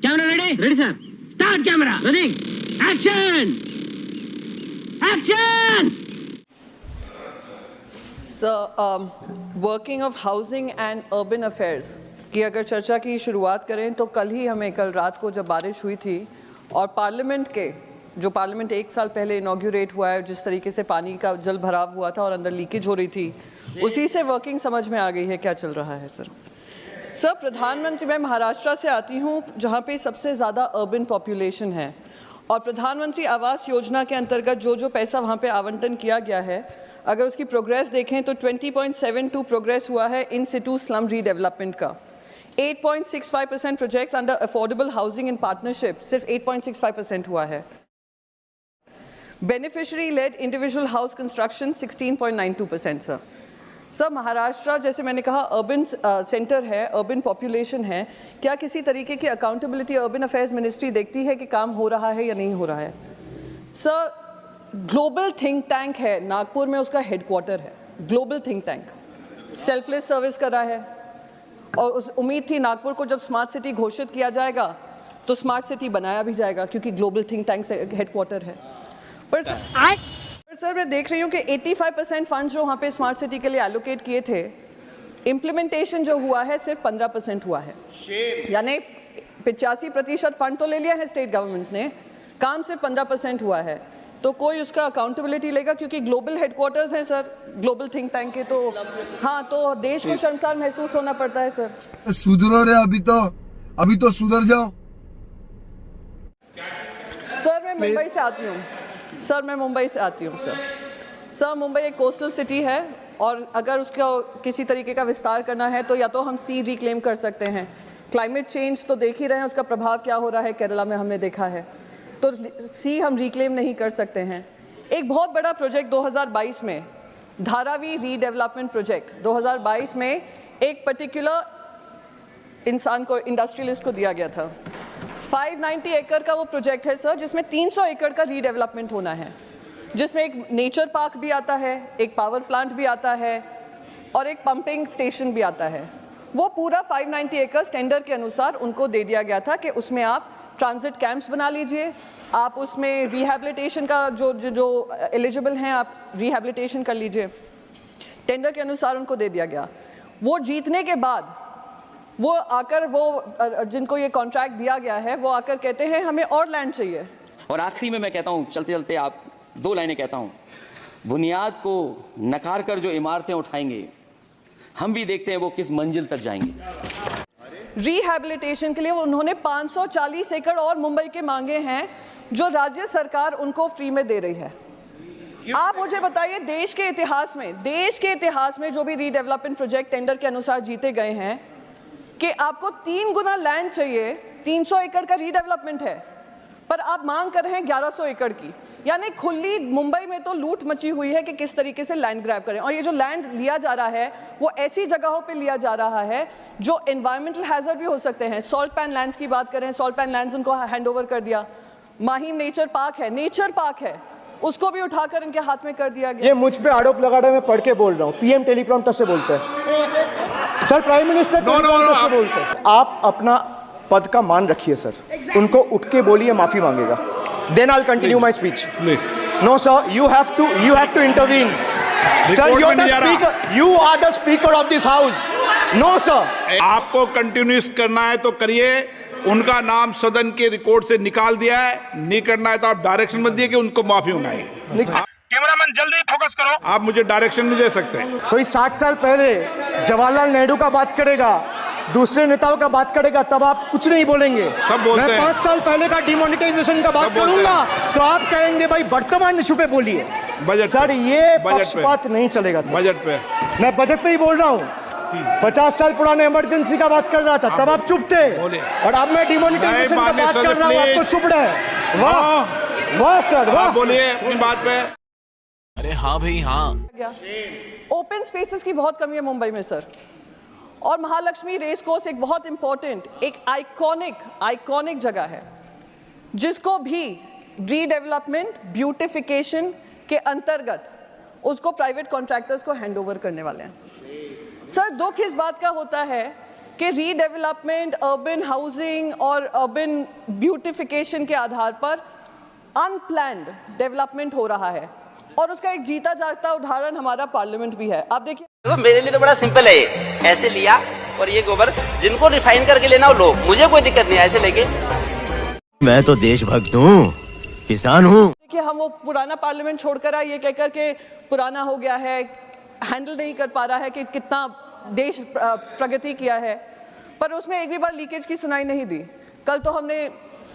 Camera ready? Ready sir. Start camera. Rolling. Action. Action. Working of housing and urban affairs की अगर चर्चा की शुरुआत करें तो कल रात को जब बारिश हुई थी और पार्लियामेंट 1 साल पहले इनॉग्यूरेट हुआ है, जिस तरीके से पानी का जल भराव हुआ था और अंदर लीकेज हो रही थी, उसी से वर्किंग समझ में आ गई है क्या चल रहा है। सर प्रधानमंत्री, मैं महाराष्ट्र से आती हूँ जहाँ पे सबसे ज़्यादा अर्बन पॉपुलेशन है और प्रधानमंत्री आवास योजना के अंतर्गत जो पैसा वहाँ पे आवंटन किया गया है, अगर उसकी प्रोग्रेस देखें तो 20.72 प्रोग्रेस हुआ है इन सिटू स्लम रीडेवलपमेंट का। 8.65% projects under affordable housing in partnership सिर्फ 8.65% हुआ है। Beneficiary led individual house construction 16.92%। Sir Maharashtra, जैसे मैंने कहा, अर्बन सेंटर है, अर्बन पॉपुलेशन है, क्या किसी तरीके की अकाउंटेबिलिटी अर्बन अफेयर्स मिनिस्ट्री देखती है कि काम हो रहा है या नहीं हो रहा है? सर ग्लोबल थिंक टैंक है नागपुर में, उसका हेडक्वार्टर है। Global think tank selfless service कर रहा है और उस उम्मीद थी नागपुर को जब स्मार्ट सिटी घोषित किया जाएगा तो स्मार्ट सिटी बनाया भी जाएगा, क्योंकि ग्लोबल थिंक टैंक से हेडक्वार्टर है। पर सर मैं देख रही हूँ कि 85% फंड जो वहाँ पे स्मार्ट सिटी के लिए एलोकेट किए थे, इम्प्लीमेंटेशन जो हुआ है सिर्फ 15% हुआ है। यानी 85% फंड तो ले लिया है स्टेट गवर्नमेंट ने, काम सिर्फ 15% हुआ है। तो कोई उसका अकाउंटेबिलिटी लेगा? क्योंकि ग्लोबल हेडक्वार्टर्स हैं सर ग्लोबल थिंक टैंक के, तो हाँ, तो देश को शर्मसार महसूस होना पड़ता है सर। सुधरो रे, अभी तो सुधर जाओ। सर मैं मुंबई से आती हूँ। सर मुंबई एक कोस्टल सिटी है और अगर उसका किसी तरीके का विस्तार करना है तो या तो हम सी रिक्लेम कर सकते हैं। क्लाइमेट चेंज तो देख ही रहे हैं, उसका प्रभाव क्या हो रहा है केरला में हमने देखा है, तो सी हम रिक्लेम नहीं कर सकते हैं। एक बहुत बड़ा प्रोजेक्ट 2022 में, धारावी रीडेवलपमेंट प्रोजेक्ट 2022 में एक पर्टिकुलर इंसान को, इंडस्ट्रियलिस्ट को दिया गया था। 590 एकड़ का वो प्रोजेक्ट है सर, जिसमें 300 एकड़ का रीडेवलपमेंट होना है, जिसमें एक नेचर पार्क भी आता है, एक पावर प्लांट भी आता है और एक पंपिंग स्टेशन भी आता है। वो पूरा 590 एकड़ टेंडर के अनुसार उनको दे दिया गया था कि उसमें आप ट्रांजिट कैंप्स बना लीजिए, आप उसमें रिहैबिलिटेशन का जो एलिजिबल हैं आप रिहैबिलिटेशन कर लीजिए। टेंडर के अनुसार उनको दे दिया गया। वो जीतने के बाद वो आकर, वो जिनको ये कॉन्ट्रैक्ट दिया गया है, वो आकर कहते हैं हमें और लैंड चाहिए। और आखिरी में मैं कहता हूँ, चलते चलते आप 2 लाइनें कहता हूँ, बुनियाद को नकार कर जो इमारतें उठाएंगे, हम भी देखते हैं वो किस मंजिल तक जाएंगे। रिहैबिलिटेशन के लिए उन्होंने 540 एकड़ और मुंबई के मांगे हैं, जो राज्य सरकार उनको फ्री में दे रही है। आप मुझे बताइए, देश के इतिहास में जो भी रीडेवलपमेंट प्रोजेक्ट टेंडर के अनुसार जीते गए हैं, कि आपको 3 गुना लैंड चाहिए, 300 एकड़ का रीडेवलपमेंट है, पर आप मांग कर रहे हैं 1100 एकड़ की। यानी खुली मुंबई में तो लूट मची हुई है कि किस तरीके से लैंड ग्रैब करें। और ये जो लैंड लिया जा रहा है वो ऐसी जगहों पे लिया जा रहा है जो एनवायरमेंटल हैजर्ड भी हो सकते हैं। सॉल्ट पैन लैंड्स की बात करें, सॉल्ट पैन लैंड्स उनको हैंड ओवर कर दिया। माहिम नेचर पार्क है, उसको भी उठाकर इनके हाथ में कर दिया गया। ये मुझ पे आरोप लगा रहा है, मैं पढ़ के बोल रहा हूँ। पीएम टेलीप्रॉम्प्टर से बोलते हैं सर, प्राइम मिनिस्टर टेलीप्रॉम्प्टर से बोलते हैं। आप अपना पद का मान रखिए सर, उनको उठ के बोलिए माफी मांगेगा, then I will continue my speech. No sir, you have to intervene. Sir, you are the speaker of this house. No sir. आपको कंटिन्यूस करना है तो करिए, उनका नाम सदन के रिकॉर्ड से निकाल दिया है, नहीं करना है तो आप डायरेक्शन मत दिए कि उनको माफी मंगाइए। कैमरामैन जल्दी फोकस करो। आप मुझे डायरेक्शन नहीं दे सकते। कोई 60 साल पहले जवाहरलाल नेहरू का बात करेगा, दूसरे नेताओं का बात करेगा, तब आप कुछ नहीं बोलेंगे। सब बोलते हैं। मैं 5 साल पहले का डिमोनेटाइजेशन का बात करूंगा तो आप कहेंगे भाई वर्तमान इशू पे बोलिए। बजट सर ये पक्षपात नहीं चलेगा सर। बजट पे मैं बजट पे ही बोल रहा हूँ। 50 साल पुराने इमरजेंसी का बात कर रहा था, तब आप चुप थे, और अब मैं डिमोनेटाइजेशन का बात कर रहा हूँ, आपको चुप रहे। वाह सर, वाह। बोलिए अपनी बात पे। अरे हाँ भाई हाँ। ओपन स्पेसेस की बहुत कमी है मुंबई में सर, और महालक्ष्मी रेस कोर्स एक बहुत इंपॉर्टेंट, एक आइकॉनिक जगह है, जिसको भी रीडेवलपमेंट ब्यूटिफिकेशन के अंतर्गत उसको प्राइवेट कॉन्ट्रैक्टर्स को हैंड ओवर करने वाले हैं। सर दुख इस बात का होता है कि रीडेवलपमेंट, अर्बन हाउसिंग और अर्बन ब्यूटिफिकेशन के आधार पर अनप्लैन्ड डेवलपमेंट हो रहा है, और उसका एक जीता जागता उदाहरण हमारा पार्लियामेंट भी है। आप देखिए, तो मेरे लिए तो बड़ा सिंपल है, ऐसे लिया और ये गोबर जिनको रिफाइन करके लेना हो लो, मुझे कोई दिक्कत नहीं है, ऐसे लेके। मैं तो देशभक्त हूँ, किसान हूँ। देखिए, हम वो पुराना पार्लियामेंट छोड़कर आए ये कहकर के पुराना हो गया है, हैंडल नहीं कर पा रहा है कि कितना देश प्रगति किया है, पर उसमें एक भी बार लीकेज की सुनाई नहीं दी। कल तो हमने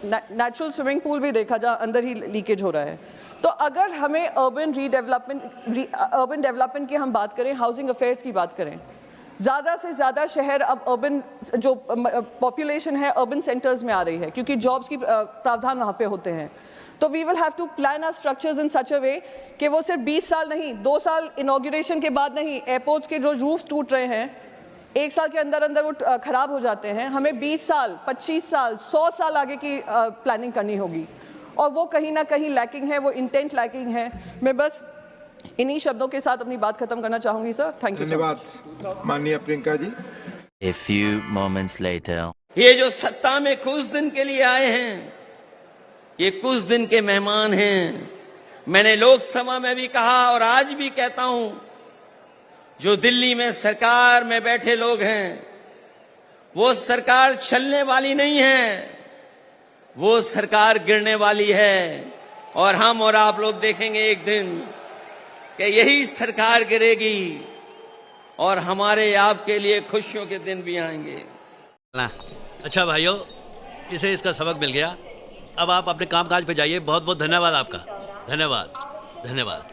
नेचुरल स्विमिंग पूल भी देखा जहाँ अंदर ही लीकेज हो रहा है। तो अगर हमें अर्बन डेवलपमेंट की हम बात करें, हाउसिंग अफेयर्स की बात करें, ज़्यादा से ज़्यादा शहर अब अर्बन जो पॉपुलेशन है अर्बन सेंटर्स में आ रही है, क्योंकि जॉब्स की प्रावधान वहाँ पे होते हैं। तो we will have to plan our structures in such a way कि वो सिर्फ 20 साल नहीं, 2 साल इनॉग्रेशन के बाद नहीं, एयरपोर्ट्स के जो रूफ टूट रहे हैं 1 साल के अंदर अंदर वो खराब हो जाते हैं, हमें 20 साल, 25 साल, 100 साल आगे की प्लानिंग करनी होगी, और वो कहीं ना कहीं लैकिंग है, वो इंटेंट लैकिंग है। मैं बस इन्हीं शब्दों के साथ अपनी बात खत्म करना चाहूंगी सर। Thank you. धन्यवाद माननीय Priyanka ji. A few moments later. ये जो सत्ता में कुछ दिन के लिए आए हैं, ये कुछ दिन के मेहमान हैं। मैंने लोकसभा में भी कहा और आज भी कहता हूं, जो दिल्ली में सरकार में बैठे लोग हैं, वो सरकार चलने वाली नहीं है, वो सरकार गिरने वाली है, और हम और आप लोग देखेंगे एक दिन कि यही सरकार गिरेगी और हमारे आपके लिए खुशियों के दिन भी आएंगे। अच्छा भाइयों, इसे इसका सबक मिल गया। अब आप अपने कामकाज पे जाइए। बहुत बहुत धन्यवाद आपका। धन्यवाद, धन्यवाद।